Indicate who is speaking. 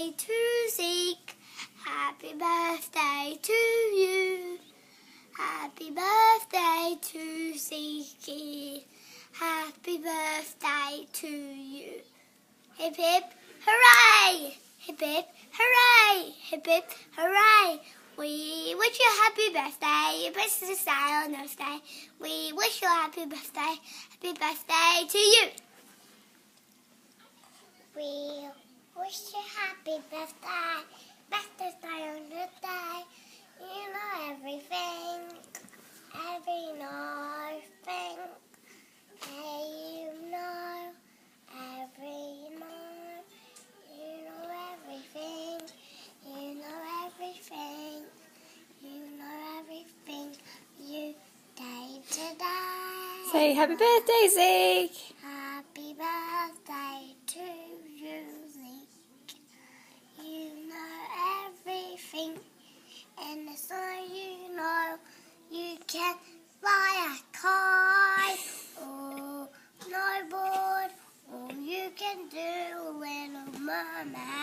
Speaker 1: birthday to Zeke. Happy birthday to you. Happy birthday to Zeke. Happy birthday to you. Hip hip hooray! Hip hip hooray! Hip hip hooray! We wish you a happy birthday. Your birthday stay or no stay. We wish you a happy birthday. Happy birthday to you. We wish you happy birthday. Birthday stay on the day. You know everything. Every nice thing. Hey, you know every night. You know everything. You know everything. You know everything. You day to day.
Speaker 2: Say happy birthday, Zeke.
Speaker 1: Happy birthday to you, Zeke. You know everything. And so you know you can fly a kite or snowboard, or you can do a little mermaid.